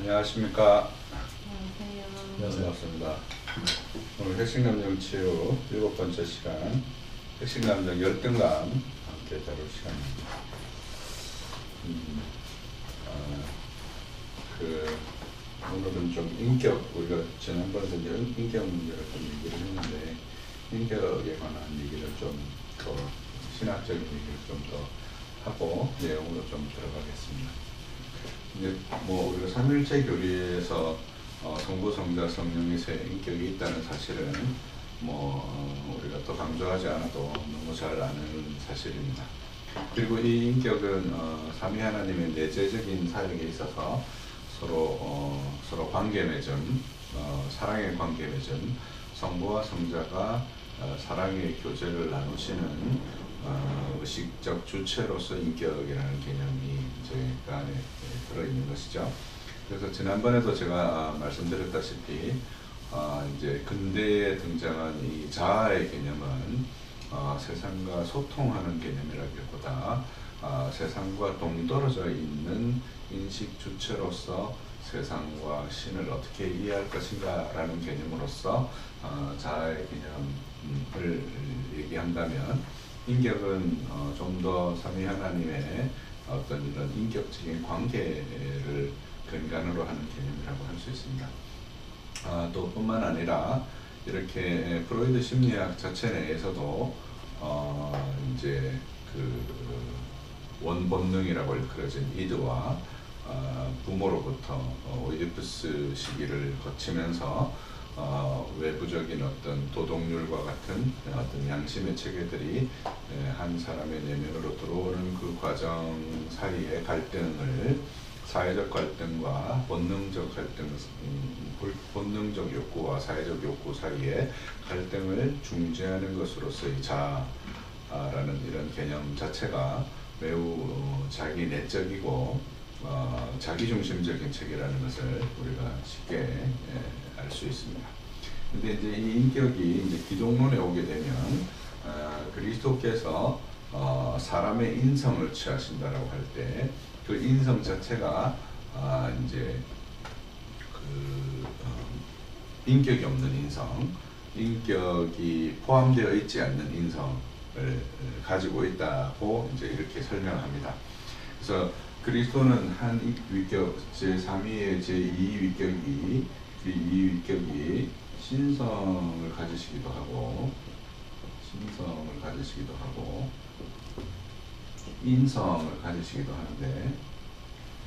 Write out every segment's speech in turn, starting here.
안녕하십니까. 안녕하세요. 반갑습니다. 오늘 핵심감정 치유 7번째 시간, 핵심감정 열등감 함께 다룰 시간입니다. 오늘은 좀 인격, 우리가 지난번에 이제 인격 문제를 좀 얘기를 했는데, 인격에 관한 얘기를 좀 더, 신학적인 얘기를 좀 더 하고, 내용으로 좀 들어가겠습니다. 이제 뭐 우리가 삼일체 교리에서 성부, 성자, 성령의 세 인격이 있다는 사실은 우리가 또 강조하지 않아도 너무 잘 아는 사실입니다. 그리고 이 인격은 삼위 하나님의 내재적인 사역에 있어서 서로 관계 맺음, 사랑의 관계 맺음, 성부와 성자가 사랑의 교제를 나누시는 의식적 주체로서 인격이라는 개념이 이제 그 안에 들어있는 것이죠. 그래서 지난번에도 제가 말씀드렸다시피 이제 근대에 등장한 이 자아의 개념은 세상과 소통하는 개념이라기보다 세상과 동떨어져 있는 인식 주체로서 세상과 신을 어떻게 이해할 것인가 라는 개념으로서 자아의 개념을 얘기한다면, 인격은 좀 더 삼위 하나님의 어떤 이런 인격적인 관계를 근간으로 하는 개념이라고 할 수 있습니다. 또 뿐만 아니라 이렇게 프로이드 심리학 자체 내에서도 이제 그 원본능이라고 일컬어진 이드와 부모로부터 오이디푸스 시기를 거치면서 외부적인 어떤 도덕률과 같은 어떤 양심의 체계들이 한 사람의 내면으로 들어오는 그 과정 사이의 갈등을, 사회적 갈등과 본능적 갈등, 본능적 욕구와 사회적 욕구 사이의 갈등을 중재하는 것으로서의 자아라는 이런 개념 자체가 매우 자기 내적이고 자기중심적인 체계라는 것을 우리가 쉽게 알 수 있습니다. 근데 이제 이 인격이 이제 기독론에 오게 되면 그리스도께서 사람의 인성을 취하신다라고 할 때 그 인성 자체가 이제 인격이 없는 인성, 인격이 포함되어 있지 않는 인성을 가지고 있다고 이제 이렇게 설명합니다. 그래서 그리스도는 한 위격, 제3위의 제2위격이 그 이 위격이 신성을 가지시기도 하고 인성을 가지시기도 하는데,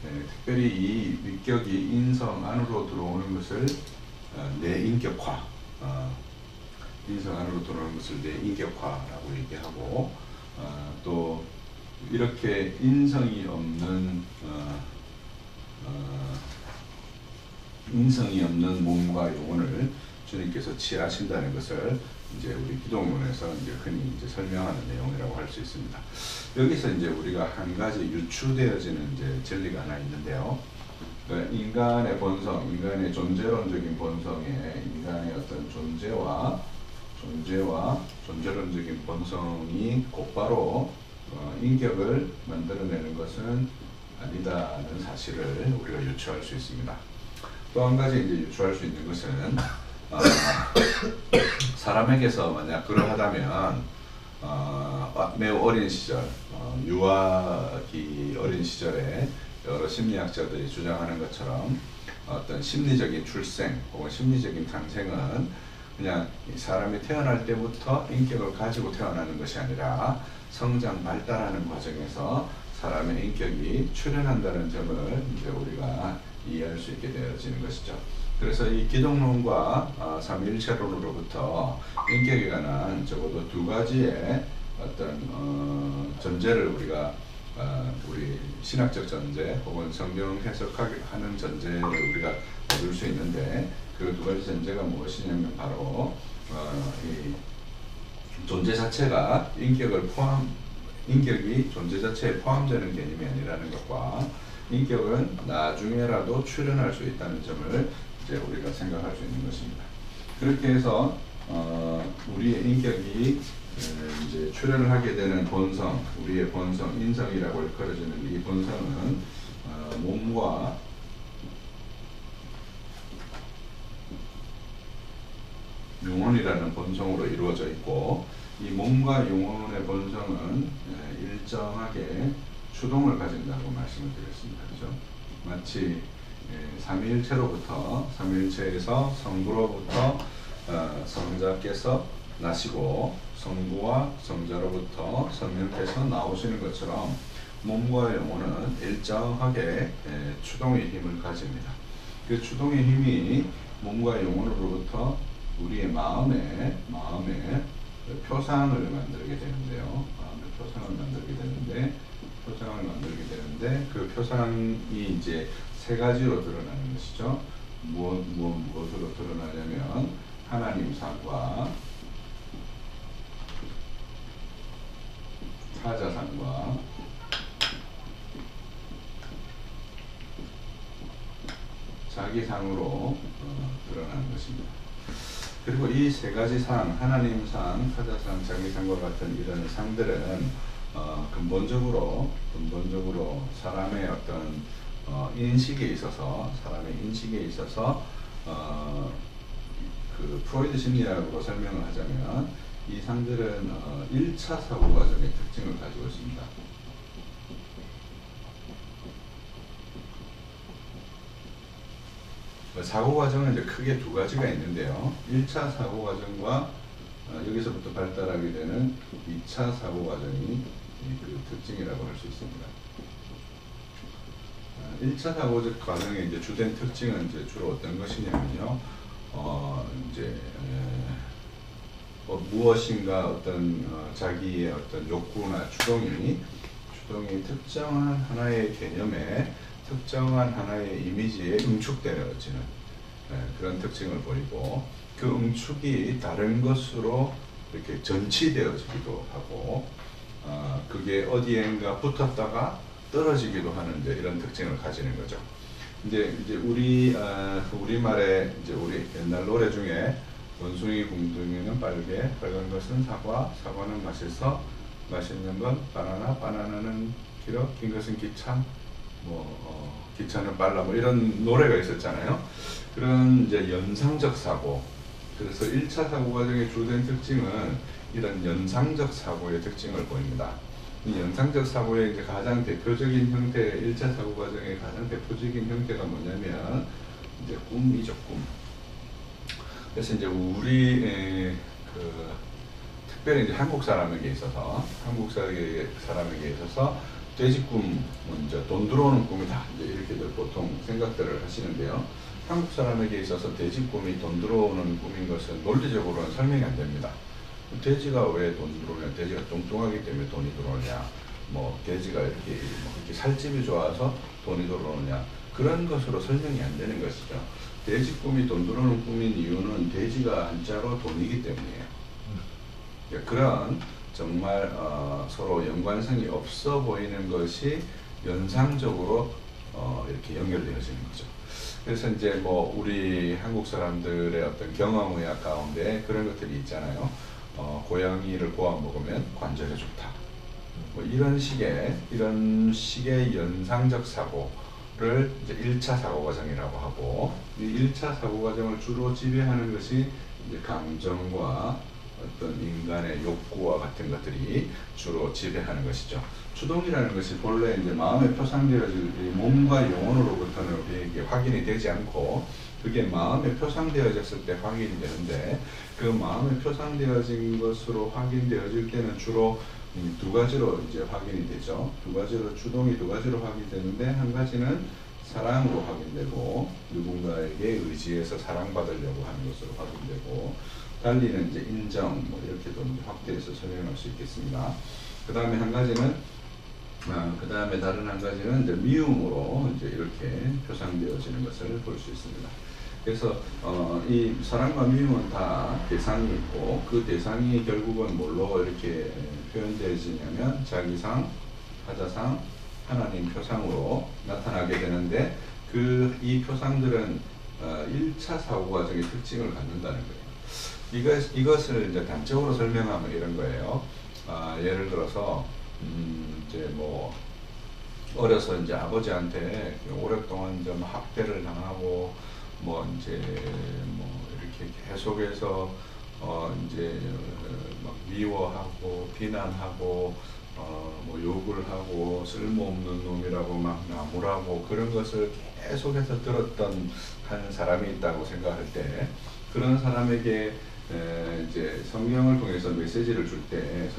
특별히 이 위격이 인성 안으로 들어오는 것을 내인격화, 인성 안으로 들어오는 것을 내인격화라고 얘기하고, 또 이렇게 인성이 없는 몸과 영혼을 주님께서 취하신다는 것을 이제 우리 기독론에서 이제 흔히 이제 설명하는 내용이라고 할 수 있습니다. 여기서 이제 우리가 한 가지 유추되어지는 이제 진리가 하나 있는데요. 인간의 본성, 인간의 존재론적인 본성에 인간의 어떤 존재와 존재론적인 본성이 곧바로 인격을 만들어내는 것은 아니다는 사실을 우리가 유추할 수 있습니다. 또 한 가지 이제 유추할 수 있는 것은 사람에게서 만약 그러하다면 매우 어린 시절, 유아기 어린 시절에 여러 심리학자들이 주장하는 것처럼 어떤 심리적인 출생 혹은 심리적인 탄생은 그냥 사람이 태어날 때부터 인격을 가지고 태어나는 것이 아니라 성장 발달하는 과정에서 사람의 인격이 출현한다는 점을 이제 우리가 이해할 수 있게 되어지는 것이죠. 그래서 이 기독론과 삼위일체론으로부터 인격에 관한 적어도 두 가지의 어떤 전제를 우리가 우리 신학적 전제 혹은 성경 해석하는 전제를 우리가 얻을 수 있는데, 그 두 가지 전제가 무엇이냐면 바로 이 존재 자체가 인격이 존재 자체에 포함되는 개념이 아니라는 것과, 인격은 나중에라도 출현할 수 있다는 점을 이제 우리가 생각할 수 있는 것입니다. 그렇게 해서 우리의 인격이 이제 출현을 하게 되는 본성, 우리의 본성, 인성이라고 일컬어지는 이 본성은 몸과 영혼이라는 본성으로 이루어져 있고, 이 몸과 영혼의 본성은 일정하게 추동을 가진다고 말씀을 드렸습니다. 그죠? 마치 삼위일체에서 성부로부터 성자께서 나시고 성부와 성자로부터 성령께서 나오시는 것처럼 몸과 영혼은 일정하게 추동의 힘을 가집니다. 그 추동의 힘이 몸과 영혼으로부터 우리의 마음에 표상을 만들게 되는데요. 표상을 만들게 되는데 그 표상이 이제 세 가지로 드러나는 것이죠. 무엇으로 드러나냐면 하나님 상과 사자상과 자기상으로 드러나는 것입니다. 그리고 이 세 가지 상, 하나님상, 사자상, 자기상과 같은 이런 상들은 근본적으로 사람의 어떤 인식에 있어서 그 프로이드 심리학으로 설명을 하자면 이 상들은 1차 사고 과정의 특징을 가지고 있습니다. 사고 과정은 이제 크게 두 가지가 있는데요. 1차 사고 과정과 여기서부터 발달하게 되는 2차 사고 과정이 그 특징이라고 할 수 있습니다. 1차 사고 과정의 이제 주된 특징은 이제 주로 어떤 것이냐면요. 이제 무엇인가 어떤 자기의 어떤 욕구나 추동이 특정한 하나의 개념에 특정한 하나의 이미지에 응축되어지는 그런 특징을 보이고, 그 응축이 다른 것으로 이렇게 전치되어지기도 하고, 그게 어디엔가 붙었다가 떨어지기도 하는 이런 특징을 가지는 거죠. 근데 이제 우리말에 이제 우리 옛날 노래 중에 원숭이 궁둥이는 빨개, 빨간 것은 사과, 사과는 맛있어, 맛있는 건 바나나, 바나나는 길어, 긴 것은 기차, 기차는 빨라, 이런 노래가 있었잖아요. 그런 이제 연상적 사고. 그래서 1차 사고 과정의 주된 특징은 이런 연상적 사고의 특징을 보입니다. 이 연상적 사고의 이제 가장 대표적인 형태, 1차 사고 과정의 가장 대표적인 형태가 뭐냐면 이제 꿈이죠, 꿈. 그래서 이제 우리 특별히 이제 한국 사람에게 있어서 돼지꿈, 먼저 돈 들어오는 꿈이다, 이제 이렇게들 보통 생각들을 하시는데요. 한국 사람에게 있어서 돼지꿈이 돈 들어오는 꿈인 것은 논리적으로는 설명이 안 됩니다. 돼지가 왜 돈 들어오냐? 돼지가 뚱뚱하기 때문에 돈이 들어오냐? 돼지가 이렇게 살집이 좋아서 돈이 들어오냐? 그런 것으로 설명이 안 되는 것이죠. 돼지 꿈이 돈 들어오는 꿈인 이유는 돼지가 한자로 돈이기 때문이에요. 그런 정말 서로 연관성이 없어 보이는 것이 연상적으로 이렇게 연결되어지는 거죠. 그래서 이제 우리 한국 사람들의 어떤 경험의학 가운데 그런 것들이 있잖아요. 고양이를 구워 먹으면 관절에 좋다. 이런 식의 연상적 사고를 이제 1차 사고 과정이라고 하고, 이 1차 사고 과정을 주로 지배하는 것이 이제 감정과 어떤 인간의 욕구와 같은 것들이 주로 지배하는 것이죠. 추동이라는 것이 본래 이제 마음에 표상되어질 몸과 영혼으로부터는 우리에게 확인이 되지 않고, 그게 마음에 표상되어졌을 때 확인이 되는데, 그 마음에 표상되어진 것으로 확인되어질 때는 주로 두 가지로 이제 확인이 되죠. 추동이 두 가지로 확인되는데, 한 가지는 사랑으로 확인되고, 누군가에게 의지해서 사랑받으려고 하는 것으로 확인되고, 달리는 이제 인정, 이렇게도 확대해서 설명할 수 있겠습니다. 그 다음에 다른 한 가지는 이제 미움으로 이제 이렇게 표상되어지는 것을 볼 수 있습니다. 그래서 이 사랑과 미움은 다 대상이 있고, 그 대상이 결국은 뭘로 이렇게 표현되어지냐면 자기상, 사자상, 하나님 표상으로 나타나게 되는데, 이 표상들은 1차 사고 과정의 특징을 갖는다는 거예요. 이것을 이제 단적으로 설명하면 이런 거예요. 예를 들어서 이제 어려서 이제 아버지한테 오랫동안 좀 학대를 당하고 이렇게 계속해서 이제 막 미워하고 비난하고 뭐 욕을 하고 쓸모없는 놈이라고 막 나무라고 그런 것을 계속해서 들었던 한 사람이 있다고 생각할 때 그런 사람에게 이제 성경을 통해서 메시지를 줄 때,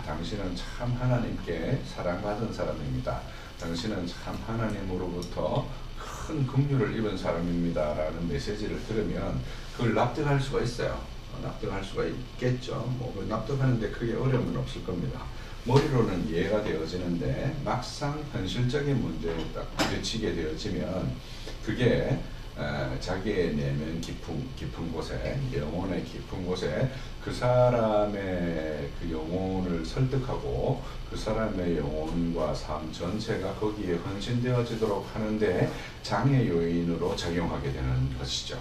당신은 참 하나님께 사랑받은 사람입니다. 당신은 참 하나님으로부터 큰 긍휼을 입은 사람입니다라는 메시지를 들으면 그걸 납득할 수가 있어요. 납득할 수가 있겠죠. 뭐 납득하는데 크게 어려움은 없을 겁니다. 머리로는 이해가 되어지는데 막상 현실적인 문제에 딱 부딪히게 되어지면 그게 자기의 내면 깊은 곳에, 영혼의 깊은 곳에 그 사람의 그 영혼을 설득하고 그 사람의 영혼과 삶 전체가 거기에 헌신되어지도록 하는데 장애 요인으로 작용하게 되는 것이죠.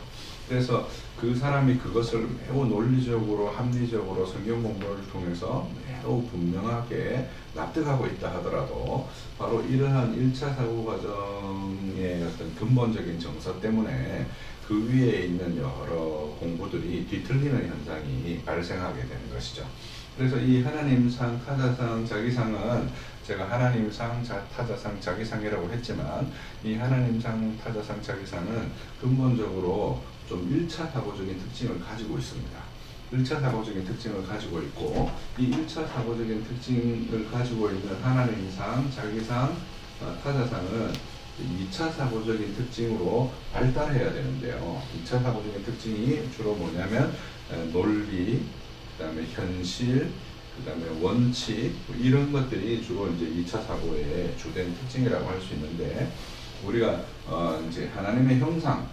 그래서 그 사람이 그것을 매우 논리적으로 합리적으로 성경 공부를 통해서 매우 분명하게 납득하고 있다 하더라도 바로 이러한 1차 사고 과정의 어떤 근본적인 정서 때문에 그 위에 있는 여러 공부들이 뒤틀리는 현상이 발생하게 되는 것이죠. 그래서 이 하나님상, 타자상, 자기상은 제가 하나님상, 타자상, 자기상이라고 했지만 이 하나님상, 타자상, 자기상은 근본적으로 좀 1차 사고적인 특징을 가지고 있습니다. 1차 사고적인 특징을 가지고 있고 이 1차 사고적인 특징을 가지고 있는 하나님상, 자기상, 타자상은 2차 사고적인 특징으로 발달해야 되는데요. 2차 사고적인 특징이 주로 뭐냐면 논리, 그 다음에 현실, 그 다음에 원칙 이런 것들이 주로 이제 2차 사고의 주된 특징이라고 할 수 있는데 우리가 이제 하나님의 형상,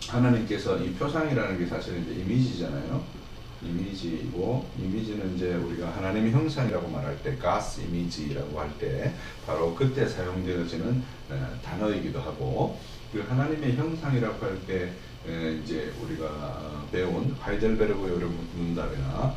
하나님께서 이 표상이라는 게 사실 이제 이미지잖아요. 이미지이고 이미지는 이제 우리가 하나님의 형상이라고 말할 때 God's image라고 할 때 바로 그때 사용되어지는 단어이기도 하고 그 하나님의 형상이라고 할 때 이제 우리가 배운 하이델베르그 요령 문답이나